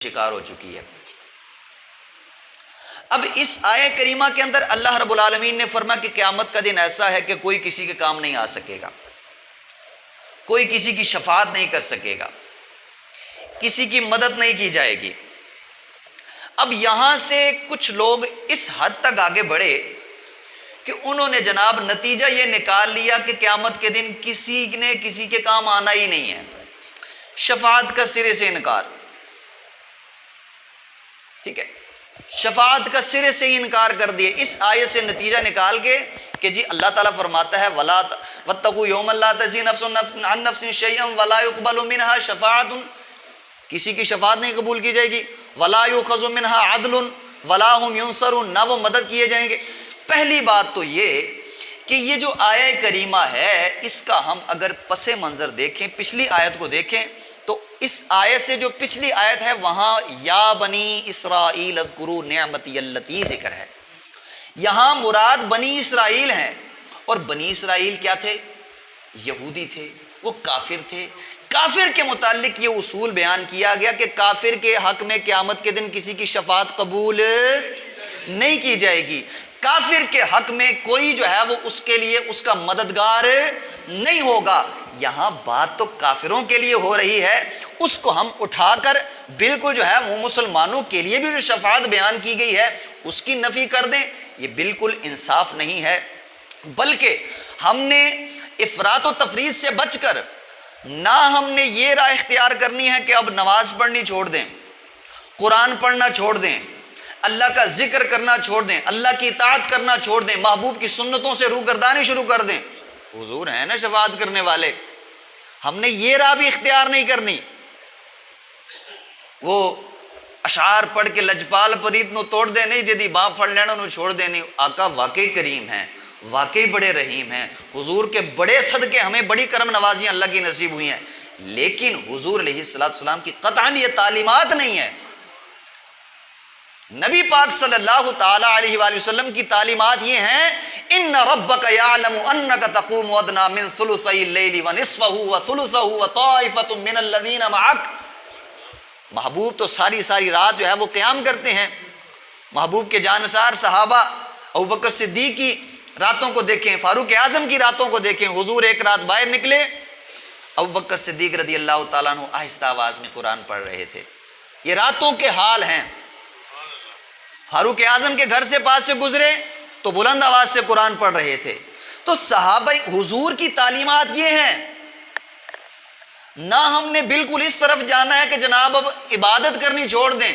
شکار ہو چکی ہے۔ اب اس آیہ کریمہ کے اندر اللہ رب العالمین نے فرمایا کہ قیامت کا دن ایسا ہے کہ کوئی کسی کے کام نہیں آ سکے گا، کوئی کسی کی شفاعت نہیں کر سکے گا، کسی کی مدد نہیں کی جائے گی۔ اب یہاں سے کچھ لوگ اس حد تک آگے بڑھے کہ انہوں نے جناب نتیجہ یہ نکال لیا کہ قیامت کے دن کسی نے کسی کے کام آنا ہی نہیں ہے، شفاعت کا سرے سے انکار۔ ٹھیک ہے، شفاعت کا سرے سے ہی انکار کر دیے اس آیت سے نتیجہ نکال کے کہ جی اللہ تعالیٰ فرماتا ہے وَلَا وَاتَّقُوا يَوْمًا لَا تَجْزِي نَفْسٌ عَن نَفْسٍ شَيْئًا وَلَا يُقْبَلُ مِنْهَا شَفَاعَةٌ، کسی کی شفاعت نہیں قبول کی جائے گی، وَلَا يُؤْخَذُ مِنْهَا عَدْلٌ وَلَا هُمْ يُنصَرُونَ، نہ وہ مدد کیے جائیں گے۔ پہلی بات تو یہ کہ یہ جو آیہ کریمہ ہے اس کا ہم اگر پس منظر دیکھیں، پچھلی آیت کو دیکھیں تو اس آیت سے جو پچھلی آیت ہے وہاں یا بنی اسرائیل اذکروا نعمتی اللتی ذکر ہے، یہاں مراد بنی اسرائیل ہیں، اور بنی اسرائیل کیا تھے؟ یہودی تھے، وہ کافر تھے۔ کافر کے متعلق یہ اصول بیان کیا گیا کہ کافر کے حق میں قیامت کے دن کسی کی شفاعت قبول نہیں کی جائے گی، کافر کے حق میں کوئی جو ہے وہ اس کے لیے اس کا مددگار نہیں ہوگا۔ یہاں بات تو کافروں کے لیے ہو رہی ہے، اس کو ہم اٹھا کر بالکل جو ہے وہ مسلمانوں کے لیے بھی جو شفاعت بیان کی گئی ہے اس کی نفی کر دیں، یہ بالکل انصاف نہیں ہے۔ بلکہ ہم نے افراط و تفریط سے بچ کر نہ ہم نے یہ راہ اختیار کرنی ہے کہ اب نماز پڑھنی چھوڑ دیں، قرآن پڑھنا چھوڑ دیں، اللہ کا ذکر کرنا چھوڑ دیں، اللہ کی اطاعت کرنا چھوڑ دیں، محبوب کی سنتوں سے روگردانی شروع کر دیں۔ حضور ہیں نا شفاعت کرنے والے، ہم نے یہ راہ بھی اختیار نہیں کرنی۔ وہ اشعار پڑھ کے لجپال پریت نو توڑ دے نہیں جدی باں پھڑ لینا نو چھوڑ دے نہیں۔ آقا واقعی کریم ہیں، واقعی بڑے رحیم ہیں، حضور کے بڑے صدقے ہمیں بڑی کرم نوازیاں اللہ کی نصیب ہوئی ہیں، لیکن حضور علیہ السلام کی قطعاً یہ تعلیمات نہیں ہے۔ نبی پاک صلی اللہ تعالی علیہ وآلہ وسلم کی تعلیمات یہ ہیں ان ربک یعلم انک تقوم ادنی من ثلثی اللیل ونصفہ وثلثہ وطائفۃ من الذین معک۔ محبوب تو ساری رات جو ہے وہ قیام کرتے ہیں۔ محبوب کے جانثار صحابہ ابوبکر صدیق کی راتوں کو دیکھیں، فاروق اعظم کی راتوں کو دیکھیں، حضور ایک رات باہر نکلے، ابوبکر صدیق رضی اللہ تعالیٰ عنہ آہستہ آواز میں قرآن پڑھ رہے تھے۔ یہ راتوں کے حال ہیں۔ فاروق اعظم کے گھر سے پاس سے گزرے تو بلند آواز سے قرآن پڑھ رہے تھے۔ تو صحابہ حضور کی تعلیمات یہ ہیں۔ نہ ہم نے بالکل اس طرف جانا ہے کہ جناب اب عبادت کرنی چھوڑ دیں،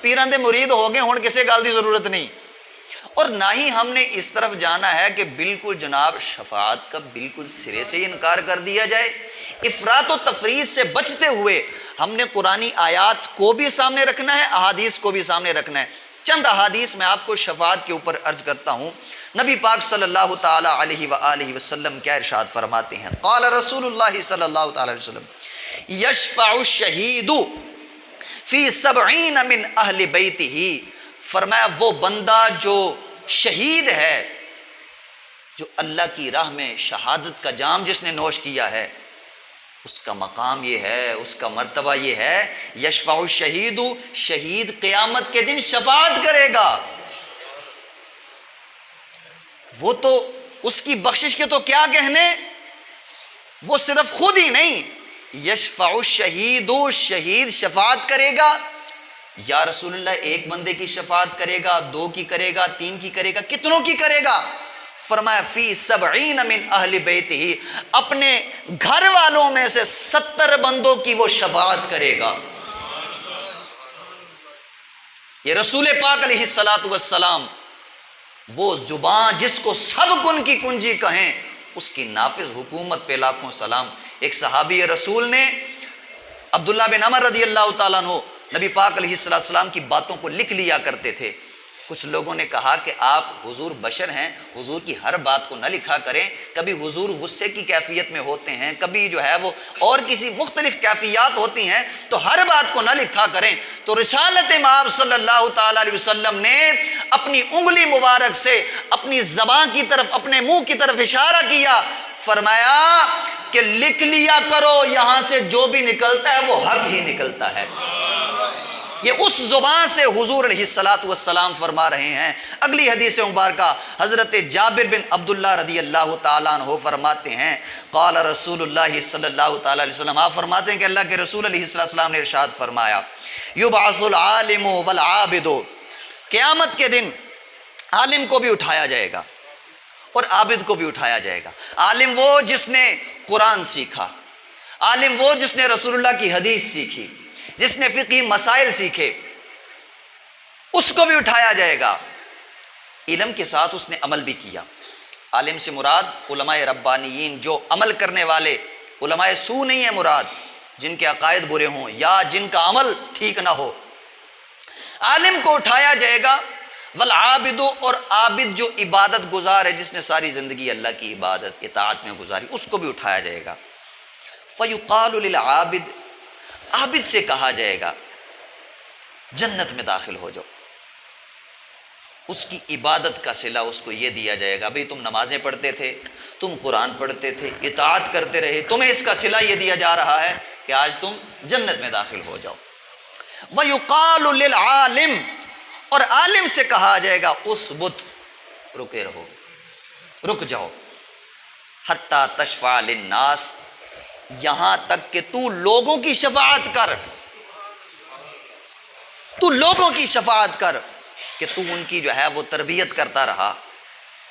پیراں دے مرید ہو گئے ہن کسے گل دی ضرورت نہیں، اور نہ ہی ہم نے اس طرف جانا ہے کہ بالکل جناب شفاعت کا بالکل سرے سے انکار کر دیا جائے۔ افراط و تفریط سے بچتے ہوئے ہم نے قرآنی آیات کو بھی سامنے رکھنا ہے، احادیث کو بھی سامنے رکھنا ہے۔ چند احادیث میں آپ کو شفاعت کے اوپر عرض کرتا ہوں۔ نبی پاک صلی اللہ تعالی علیہ وآلہ وسلم کیا ارشاد فرماتے ہیں؟ قال رسول اللہ صلی اللہ تعالی علیہ وسلم یشفع الشہید فی 70 من اہل بیتہ، فرمایا وہ بندہ جو شہید ہے، جو اللہ کی راہ میں شہادت کا جام جس نے نوش کیا ہے، اس کا مقام یہ ہے، اس کا مرتبہ یہ ہے، یشفع الشہید، شہید قیامت کے دن شفاعت کرے گا۔ وہ تو اس کی بخشش کے تو کیا کہنے، وہ صرف خود ہی نہیں، یشفع الشہید، شہید شفاعت کرے گا۔ یا رسول اللہ ایک بندے کی شفاعت کرے گا، 2 کی کرے گا، 3 کی کرے گا، کتنوں کی کرے گا؟ فرمایا فی 70 من اہل بیتہ، اپنے گھر والوں میں سے 70 بندوں کی وہ شفاعت کرے گا۔ یہ رسول پاک علیہ السلام، وہ زبان جس کو سب کن کی کنجی کہیں، اس کی نافذ حکومت پہ لاکھوں سلام۔ ایک صحابی رسول نے عبداللہ بن عمر رضی اللہ تعالیٰ عنہ نبی پاک علیہ السلام کی باتوں کو لکھ لیا کرتے تھے۔ کچھ لوگوں نے کہا کہ آپ حضور بشر ہیں، حضور کی ہر بات کو نہ لکھا کریں، کبھی حضور غصے کی کیفیت میں ہوتے ہیں، کبھی جو ہے وہ اور کسی مختلف کیفیات ہوتی ہیں، تو ہر بات کو نہ لکھا کریں۔ تو رسالت مآب صلی اللہ تعالی علیہ وسلم نے اپنی انگلی مبارک سے اپنی زبان کی طرف، اپنے منہ کی طرف اشارہ کیا، فرمایا کہ لکھ لیا کرو، یہاں سے جو بھی نکلتا ہے وہ حق ہی نکلتا ہے۔ یہ اس زبان سے حضور علیہ الصلاۃ والسلام فرما رہے ہیں۔ اگلی حدیث مبارکہ حضرت جابر بن عبداللہ رضی اللہ تعالیٰ عنہ فرماتے ہیں قال رسول اللہ صلی اللہ تعالیٰ علیہ وسلم، آپ فرماتے ہیں کہ اللہ کے رسول علیہ السلام نے ارشاد فرمایا یبعث العالم والعابد، قیامت کے دن عالم کو بھی اٹھایا جائے گا اور عابد کو بھی اٹھایا جائے گا۔ عالم وہ جس نے قرآن سیکھا، عالم وہ جس نے رسول اللہ کی حدیث سیکھی، جس نے فقہی مسائل سیکھے، اس کو بھی اٹھایا جائے گا، علم کے ساتھ اس نے عمل بھی کیا۔ عالم سے مراد علماء ربانیین، جو عمل کرنے والے، علماء سو نہیں ہے مراد جن کے عقائد برے ہوں یا جن کا عمل ٹھیک نہ ہو۔ عالم کو اٹھایا جائے گا، والعابد، اور عابد جو عبادت گزار ہے، جس نے ساری زندگی اللہ کی عبادت اطاعت میں گزاری، اس کو بھی اٹھایا جائے گا۔ فیقال للعابد، عابد سے کہا جائے گا جنت میں داخل ہو جاؤ۔ اس کی عبادت کا صلہ اس کو یہ دیا جائے گا، بھئی تم نمازیں پڑھتے تھے، تم قرآن پڑھتے تھے، اطاعت کرتے رہے، تمہیں اس کا صلہ یہ دیا جا رہا ہے کہ آج تم جنت میں داخل ہو جاؤ۔ وَيُقَالُ لِلْعَالِمِ، اور عالم سے کہا جائے گا اثبت، رکے رہو، رک جاؤ، حتی تشفع للناس، یہاں تک کہ تو لوگوں کی شفاعت کر، تو لوگوں کی شفاعت کر، کہ تو ان کی جو ہے وہ تربیت کرتا رہا،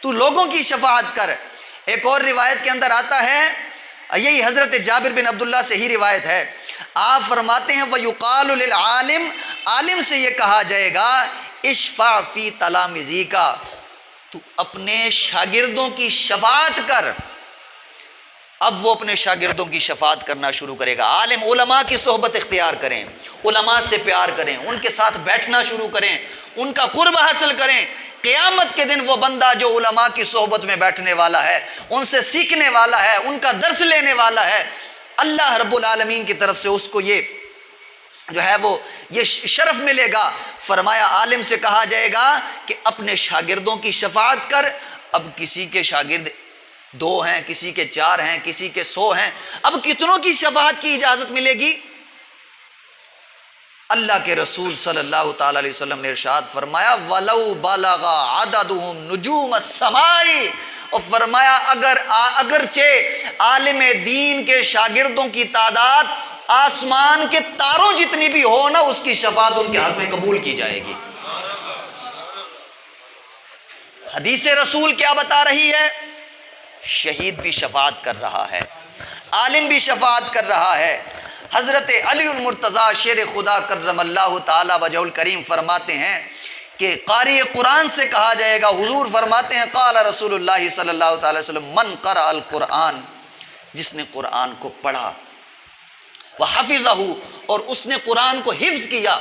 تو لوگوں کی شفاعت کر۔ ایک اور روایت کے اندر آتا ہے، یہی حضرت جابر بن عبداللہ سے ہی روایت ہے، آپ فرماتے ہیں وَيُقَالُ لِلْعَالِمِ، عالم سے یہ کہا جائے گا اشفع فی تلامذیک، تو اپنے شاگردوں کی شفاعت کر۔ اب وہ اپنے شاگردوں کی شفاعت کرنا شروع کرے گا۔ عالم علماء کی صحبت اختیار کریں، علماء سے پیار کریں، ان کے ساتھ بیٹھنا شروع کریں، ان کا قرب حاصل کریں۔ قیامت کے دن وہ بندہ جو علماء کی صحبت میں بیٹھنے والا ہے، ان سے سیکھنے والا ہے، ان کا درس لینے والا ہے، اللہ رب العالمین کی طرف سے اس کو یہ جو ہے وہ یہ شرف ملے گا۔ فرمایا عالم سے کہا جائے گا کہ اپنے شاگردوں کی شفاعت کر۔ اب کسی کے شاگرد 2 ہیں، کسی کے 4 ہیں، کسی کے 100 ہیں، اب کتنوں کی شفاعت کی اجازت ملے گی؟ اللہ کے رسول صلی اللہ تعالی علیہ وسلم نے ارشاد فرمایا وَلَوْ بَلَغَ عَدَدُهُمْ نُجُومَ السَّمَاءِ، اور فرمایا اگرچہ عالم دین کے شاگردوں کی تعداد آسمان کے تاروں جتنی بھی ہو نا، اس کی شفاعت ان کے حق میں قبول کی جائے گی۔ حدیث رسول کیا بتا رہی ہے؟ شہید بھی شفاعت کر رہا ہے، عالم بھی شفاعت کر رہا ہے۔ حضرت علی المرتضیٰ شیر خدا کرم اللہ تعالی وجہہ الکریم فرماتے ہیں کہ قاری قرآن سے کہا جائے گا، حضور فرماتے ہیں قال رسول اللہ صلی اللہ تعالی وسلم من قرأ القرآن، جس نے قرآن کو پڑھا، وحفظہ، اور اس نے قرآن کو حفظ کیا،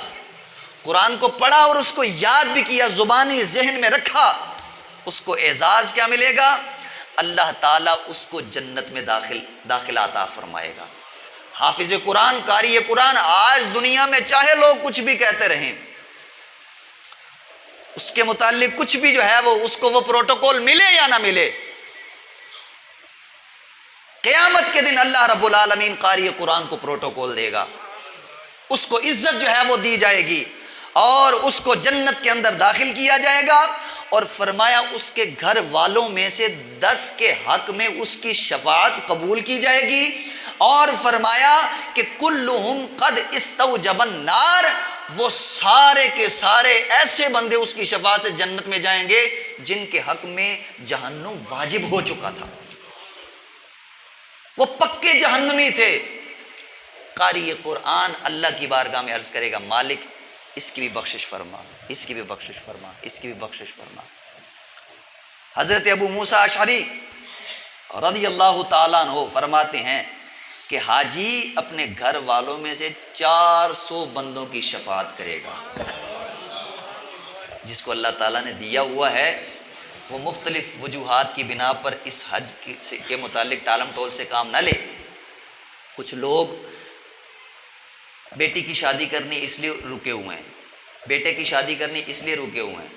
قرآن کو پڑھا اور اس کو یاد بھی کیا، زبانی ذہن میں رکھا، اس کو اعزاز کیا ملے گا؟ اللہ تعالیٰ اس کو جنت میں داخلہ عطا فرمائے گا۔ حافظ قرآن، قاری قرآن، آج دنیا میں چاہے لوگ کچھ بھی کہتے رہیں، اس کے متعلق کچھ بھی جو ہے وہ اس کو وہ پروٹوکول ملے یا نہ ملے، قیامت کے دن اللہ رب العالمین قاری قرآن کو پروٹوکول دے گا، اس کو عزت جو ہے وہ دی جائے گی اور اس کو جنت کے اندر داخل کیا جائے گا۔ اور فرمایا اس کے گھر والوں میں سے 10 کے حق میں اس کی شفاعت قبول کی جائے گی، اور فرمایا کہ کلہم قد استوجب النار، وہ سارے کے سارے ایسے بندے اس کی شفاعت سے جنت میں جائیں گے جن کے حق میں جہنم واجب ہو چکا تھا، وہ پکے جہنمی تھے۔ قاری قرآن اللہ کی بارگاہ میں عرض کرے گا مالک اس کی بھی بخشش فرما، اس کی بھی بخشش فرما، اس کی بھی بخشش فرما۔ حضرت ابو موسیٰ اشعری رضی اللہ تعالیٰ عنہ فرماتے ہیں کہ حاجی اپنے گھر والوں میں سے 400 بندوں کی شفاعت کرے گا۔ جس کو اللہ تعالیٰ نے دیا ہوا ہے وہ مختلف وجوہات کی بنا پر اس حج کے متعلق ٹالم ٹول سے کام نہ لے۔ کچھ لوگ بیٹی کی شادی کرنی اس لیے رکے ہوئے ہیں، بیٹے کی شادی کرنی اس لیے رکے ہوئے ہیں،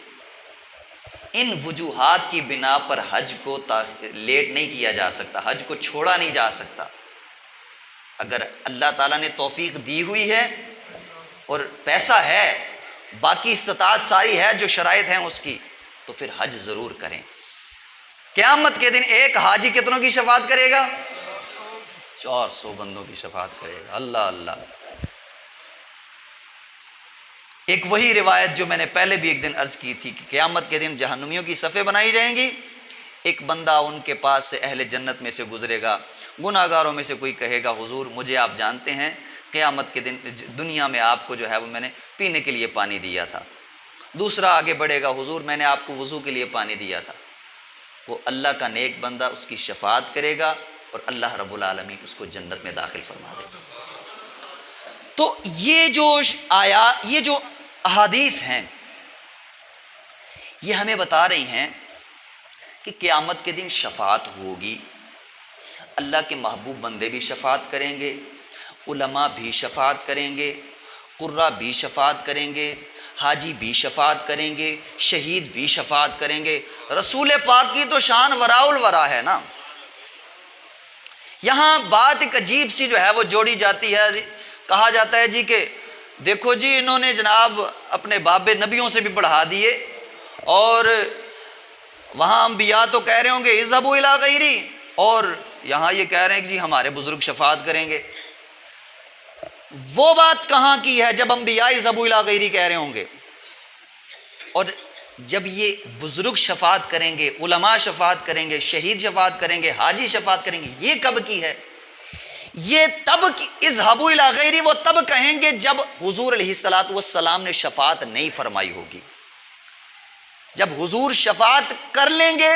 ان وجوہات کی بنا پر حج کو لیٹ نہیں کیا جا سکتا، حج کو چھوڑا نہیں جا سکتا۔ اگر اللہ تعالیٰ نے توفیق دی ہوئی ہے اور پیسہ ہے، باقی استطاعت ساری ہے جو شرائط ہیں اس کی، تو پھر حج ضرور کریں۔ قیامت کے دن ایک حاجی کتنوں کی شفاعت کرے گا؟ 400 بندوں کی شفاعت کرے گا۔ اللہ اللہ۔ ایک وہی روایت جو میں نے پہلے بھی ایک دن عرض کی تھی کہ قیامت کے دن جہنمیوں کی صفیں بنائی جائیں گی، ایک بندہ ان کے پاس سے اہل جنت میں سے گزرے گا، گناہ گاروں میں سے کوئی کہے گا حضور مجھے آپ جانتے ہیں، قیامت کے دن دنیا میں آپ کو جو ہے وہ میں نے پینے کے لیے پانی دیا تھا۔ دوسرا آگے بڑھے گا، حضور میں نے آپ کو وضو کے لیے پانی دیا تھا۔ وہ اللہ کا نیک بندہ اس کی شفاعت کرے گا اور اللہ رب العالمین اس کو جنت میں داخل فرما دے گا۔ تو یہ جو احادیث ہیں یہ ہمیں بتا رہی ہیں کہ قیامت کے دن شفاعت ہوگی، اللہ کے محبوب بندے بھی شفاعت کریں گے، علماء بھی شفاعت کریں گے، قرہ بھی شفاعت کریں گے، حاجی بھی شفاعت کریں گے، شہید بھی شفاعت کریں گے۔ رسول پاک کی تو شان وراء الورا ہے نا۔ یہاں بات ایک عجیب سی جو ہے وہ جوڑی جاتی ہے، کہا جاتا ہے جی کہ دیکھو جی انہوں نے جناب اپنے باب نبیوں سے بھی بڑھا دیے، اور وہاں انبیاء تو کہہ رہے ہوں گے اذهبوا الی غیری، اور یہاں یہ کہہ رہے ہیں کہ جی ہمارے بزرگ شفاعت کریں گے۔ وہ بات کہاں کی ہے جب انبیاء اذهبوا الی غیری کہہ رہے ہوں گے، اور جب یہ بزرگ شفاعت کریں گے، علماء شفاعت کریں گے، شہید شفاعت کریں گے، حاجی شفاعت کریں گے، یہ کب کی ہے؟ یہ تب اذهبوا الی غیری وہ تب کہیں گے جب حضور علیہ الصلوۃ والسلام نے شفاعت نہیں فرمائی ہوگی۔ جب حضور شفاعت کر لیں گے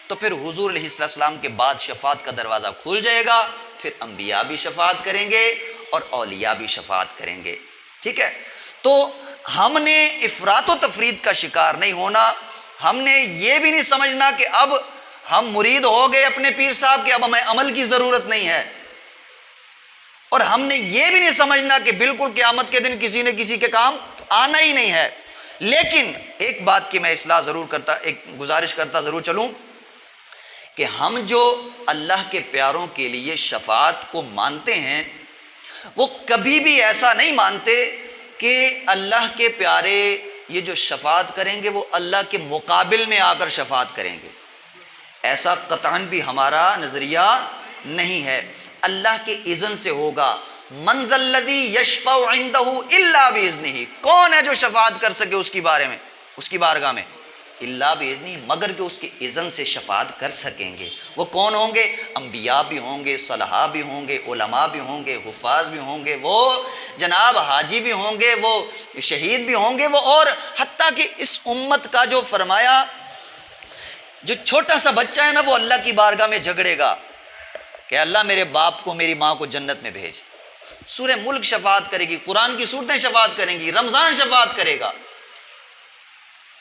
تو پھر حضور علیہ السلام کے بعد شفاعت کا دروازہ کھل جائے گا، پھر انبیاء بھی شفاعت کریں گے اور اولیاء بھی شفاعت کریں گے۔ ٹھیک ہے، تو ہم نے افراط و تفرید کا شکار نہیں ہونا، ہم نے یہ بھی نہیں سمجھنا کہ اب ہم مرید ہو گئے اپنے پیر صاحب کے اب ہمیں عمل کی ضرورت نہیں ہے، اور ہم نے یہ بھی نہیں سمجھنا کہ بالکل قیامت کے دن کسی نے کسی کے کام آنا ہی نہیں ہے۔ لیکن ایک بات کی میں اصلاح ضرور کرتا، ایک گزارش کرتا ضرور چلوں کہ ہم جو اللہ کے پیاروں کے لیے شفاعت کو مانتے ہیں وہ کبھی بھی ایسا نہیں مانتے کہ اللہ کے پیارے یہ جو شفاعت کریں گے وہ اللہ کے مقابل میں آ کر شفاعت کریں گے، ایسا قطعاً بھی ہمارا نظریہ نہیں ہے۔ اللہ کے اذن سے ہوگا۔ من ذا الذی یشفع عندہ الا باذنہ، کون ہے جو شفاعت کر سکے اس کی بارے میں، اس کی بارگاہ میں؟ الا باذنہ، مگر کہ اس کے اذن سے شفاعت کر سکیں گے۔ وہ کون ہوں گے؟ انبیاء بھی ہوں گے، صلحاء بھی ہوں گے، علماء بھی ہوں گے، حفاظ بھی ہوں گے، وہ جناب حاجی بھی ہوں گے، وہ شہید بھی ہوں گے، وہ اور حتیٰ کہ اس امت کا جو فرمایا جو چھوٹا سا بچہ ہے نا وہ اللہ کی بارگاہ میں جھگڑے گا کہ اللہ میرے باپ کو میری ماں کو جنت میں بھیج۔ سورہ ملک شفاعت کرے گی، قرآن کی صورتیں شفاعت کریں گی، رمضان شفاعت کرے گا۔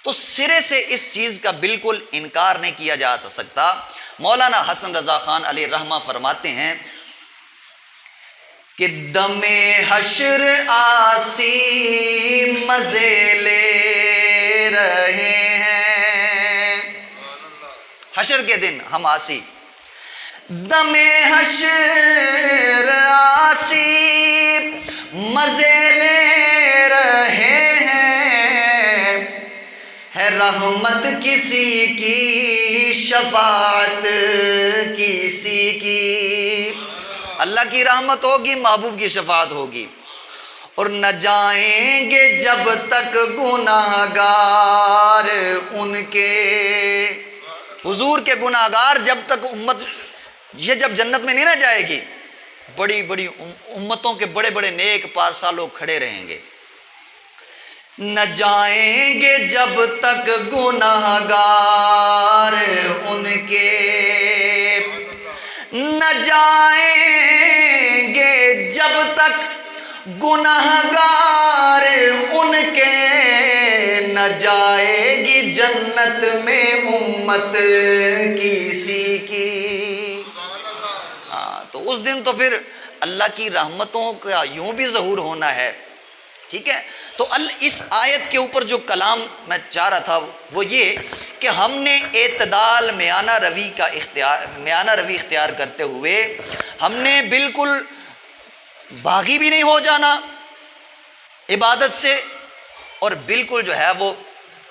تو سرے سے اس چیز کا بالکل انکار نہیں کیا جا سکتا۔ مولانا حسن رضا خان علیہ رحمہ فرماتے ہیں کہ دم حشر آسی مزے لے رہے ہیں، حشر کے دن ہم آسی، دم حشر آسی مزے لے رہے ہیں، ہے رحمت کسی کی شفاعت کسی کی۔ اللہ کی رحمت ہوگی، محبوب کی شفاعت ہوگی، اور نہ جائیں گے جب تک گناہ گار ان کے، حضور کے گناہ گار جب تک امت یہ جب جنت میں نہیں نہ جائے گی، بڑی بڑی امتوں کے بڑے بڑے نیک پارسا لوگ کھڑے رہیں گے۔ نہ جائیں گے جب تک گناہ گار ان کے، نہ جائیں گے جب تک گناہ گار ان کے، نہ جائے گی جنت میں امت کسی کی۔ تو اس دن تو پھر اللہ کی رحمتوں کا یوں بھی ظہور ہونا ہے۔ ٹھیک ہے، تو اس آیت کے اوپر جو کلام میں چاہ رہا تھا وہ یہ کہ ہم نے اعتدال میانہ روی اختیار کرتے ہوئے ہم نے بالکل باغی بھی نہیں ہو جانا، عبادت سے، اور بالکل جو ہے وہ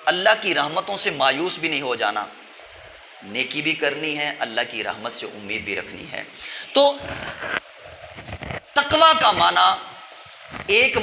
اللہ کی رحمتوں سے مایوس بھی نہیں ہو جانا، نیکی بھی کرنی ہے، اللہ کی رحمت سے امید بھی رکھنی ہے۔ تو تقویٰ کا معنی ایک